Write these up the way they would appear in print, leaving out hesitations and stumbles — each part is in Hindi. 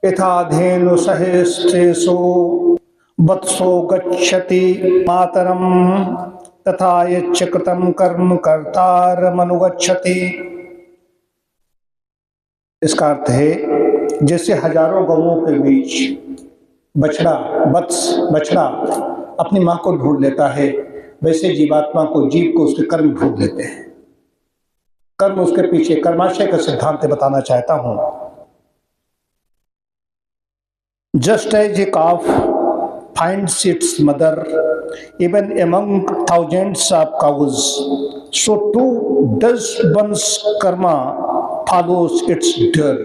यथा धेनु सहेस्त्रेषु वत्सो गच्छति मातरम तथा यच्च कृतं कर्म कर्तारमनुगच्छति। इसका अर्थ है जैसे हजारों गौओं के बीच बछड़ा बछड़ा अपनी मां को ढूंढ लेता है, वैसे जीवात्मा को जीव को उसके कर्म ढूंढ लेते हैं। कर्म उसके पीछे, कर्माशय का सिद्धांत बताना चाहता हूं। Just as a calf finds its mother even among thousands of cows, so too does one's karma follows its doer.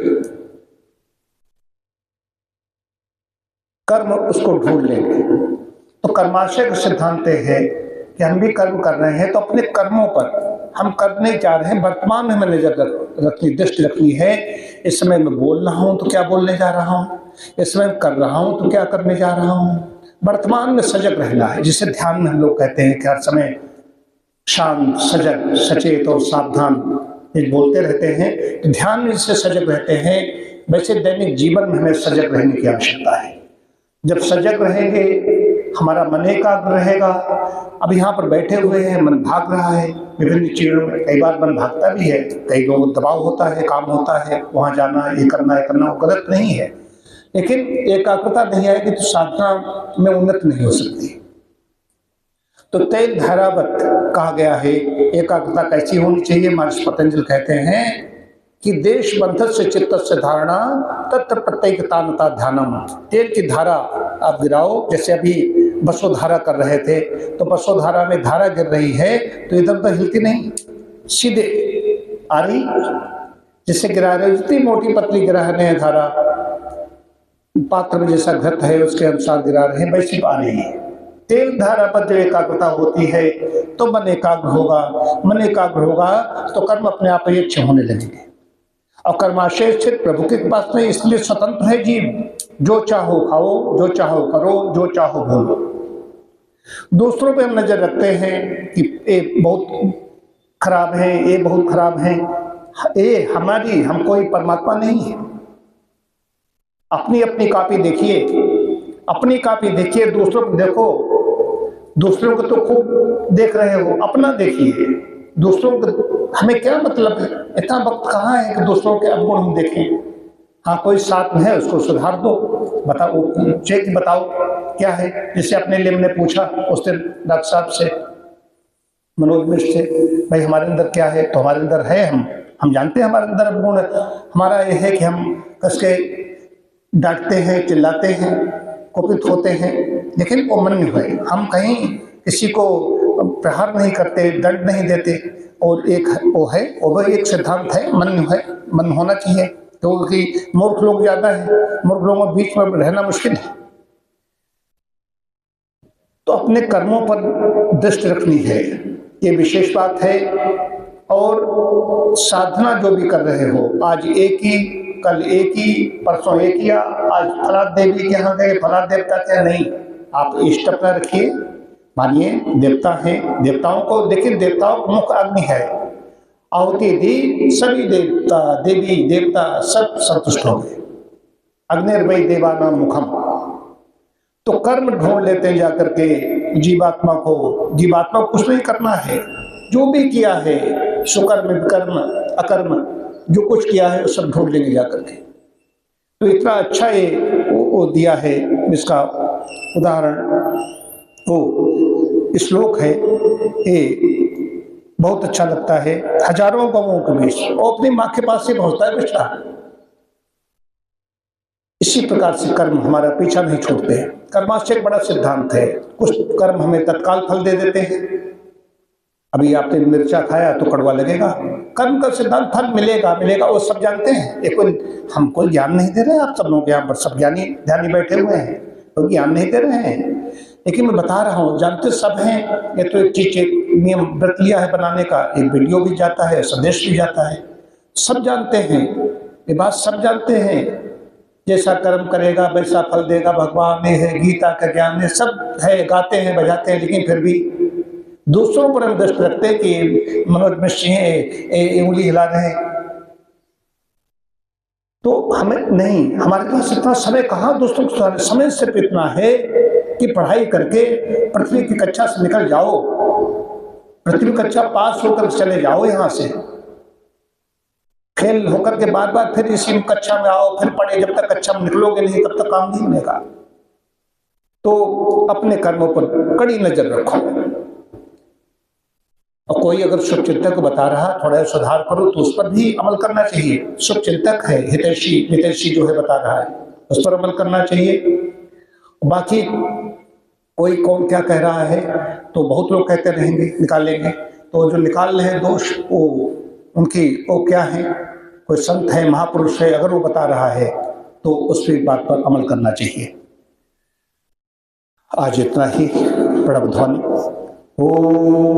कर्म उसको ढूंढ लेंगे। तो कर्माशय का सिद्धांत है कि हम भी कर्म कर रहे हैं तो अपने कर्मों पर हम करने जा रहे हैं, वर्तमान में हमें नजर रखनी, दृष्टि रखनी है। इस समय मैं बोल रहा हूं तो क्या बोलने जा रहा हूं, इस समय कर रहा हूं तो क्या करने जा रहा हूं। वर्तमान में सजग रहना है, जिसे ध्यान में हम लोग कहते हैं कि हर समय शांत, सजग, सचेत और सावधान ये बोलते रहते हैं। तो ध्यान में जिससे सजग रहते हैं, वैसे दैनिक जीवन में हमें सजग रहने की आवश्यकता है। जब सजग रहेंगे हमारा मन एकाग्र रहेगा। अब यहाँ पर बैठे हुए हैं, मन भाग रहा है विभिन्न चीजों में, कई बार मन भागता भी है, कई लोगों को दबाव होता है, काम होता है, वहां जाना है, ये करना है, करना, वो गलत नहीं है, लेकिन एकाग्रता नहीं आएगी तो साधना में उन्नति नहीं हो सकती। तो तेज धारावत कहा गया है। एकाग्रता कैसी होनी चाहिए? महर्षि पतंजलि कहते हैं कि देश बंधन से चित्त से धारणा तत्र प्रत्येकता ध्यानम। तेल की धारा आप गिराओ, जैसे अभी बसोधारा कर रहे थे, तो बसोधारा में धारा गिर रही है तो इधर उधर हिलती नहीं, सीधे आ रही, जिससे गिरा रहे, जितनी मोटी पतली गिरा रहे हैं धारा, पात्र में जैसा घट है उसके अनुसार गिरा रहे हैं, वैसी आ रही है। तेल धारा पर जब एकाग्रता होती है तो मन एकाग्र होगा, मन एकाग्र होगा तो कर्म अपने आप ही अच्छे होने लगेंगे। और कर्माशय स्थित प्रभु के पास में, इसलिए स्वतंत्र है जीव, जो चाहो खाओ, जो चाहो करो, जो चाहो बोलो। दूसरों पे हम नजर रखते हैं कि ये बहुत खराब है, ये बहुत खराब है, ये हमारी, हम कोई परमात्मा नहीं है। अपनी अपनी कॉपी देखिए, अपनी कॉपी देखिए, दूसरों को देखो, दूसरों को तो खूब देख रहे हो, अपना देखिए। दूसरों को हमें क्या मतलब है, इतना वक्त कहाँ है कि दूसरों के अवगुण हम देखें। हाँ, कोई साथ में है उसको सुधार दो, बताओ, चेक बताओ क्या है। जैसे अपने लिए हमने पूछा उस दिन डॉक्टर साहब से, मनोज मिश्र से, भाई हमारे अंदर क्या है? तो हमारे अंदर है, हम जानते हैं हमारे अंदर अवगुण। हमारा ये है कि हम कस के डांटते हैं, चिल्लाते हैं, कुपित होते हैं, लेकिन वो मन में है। हम कहीं किसी को प्रहार नहीं करते, दंड नहीं देते। और एक वो है, वो एक सिद्धांत है, मन है, मन होना चाहिए। क्योंकि मूर्ख लोग ज्यादा है, मूर्ख लोगों के बीच में रहना मुश्किल है। तो अपने कर्मों पर दृष्टि रखनी है, ये विशेष बात है। और साधना जो भी कर रहे हो, आज एक ही, कल एक ही, परसों एक ही, आज फला देवी के यहाँ गए, फला देवता क्या, नहीं। आप इष्ट अपना रखिए, मानिए देवता हैं, देवताओं को देखिए, देवताओं का मुख अग्नि है, आहुति दी, सभी देवता देवी देवता सब संतुष्ट हो गए। अग्निर्वै देवानां मुखम। तो कर्म ढूंढ लेते हैं जाकर के जीवात्मा को कुछ नहीं करना है। जो भी किया है, सुकर्म विकर्म अकर्म, जो कुछ किया है वो सब ढूंढ लेंगे जाकर के। तो इतना अच्छा ये वो दिया है, इसका उदाहरण वो श्लोक है, ये बहुत अच्छा लगता है। हजारों गौओं के बीच वो अपनी माँ के पास से पहुंचता है बछड़ा। इसी प्रकार से कर्म हमारा पीछा नहीं छोड़ते हैं। कर्माशय एक बड़ा सिद्धांत है। कुछ कर्म हमें तत्काल फल दे देते हैं। अभी आपने मिर्चा खाया तो कड़वा लगेगा, कर्म का सिद्धांत फल मिलेगा मिलेगा, वो सब जानते हैं। ये कोई हम कोई ज्ञान नहीं दे रहे हैं, आप सब लोग यहाँ पर सब ध्यानी बैठे हुए हैं, कोई ज्ञान नहीं दे रहे हैं, लेकिन मैं बता रहा हूँ, जानते सब हैं। ये तो एक चीज, एक नियम व्रत लिया है बनाने का, एक वीडियो भी जाता है, संदेश भी जाता है, सब जानते हैं ये बात, सब जानते हैं। जैसा कर्म करेगा वैसा फल देगा, भगवान ने है, गीता का ज्ञान है, सब है, गाते हैं बजाते हैं, लेकिन फिर भी दूसरों पर हम दृष्टि रखते हैं कि मनोज मिश्र उंगली हिला रहे हैं। तो हमें नहीं, हमारे पास इतना समय कहाँ दोस्तों को सुधारने, समय सिर्फ इतना है कि पढ़ाई करके पृथ्वी की कक्षा से निकल जाओ, पृथ्वी कक्षा पास होकर चले जाओ यहाँ से, फेल होकर के बार बार फिर इसी कक्षा में आओ, फिर पढ़े, जब तक कक्षा में निकलोगे नहीं तब तक काम नहीं बनेगा। तो अपने कर्मों पर कड़ी नजर रखो, और कोई अगर शुभ चिंतक बता रहा थोड़ा सुधार करो तो उस पर भी अमल करना चाहिए। शुभ चिंतक है, हितैषी जो है बता रहा है, उस पर अमल करना चाहिए। बाकी कोई कौन क्या कह रहा है तो बहुत लोग कहते रहेंगे, निकालेंगे, तो जो निकाल रहे हैं दोष वो उनकी वो क्या है, कोई संत है, महापुरुष है, अगर वो बता रहा है तो उस बात पर अमल करना चाहिए। आज इतना ही। प्रणव ध्वनि। ओम।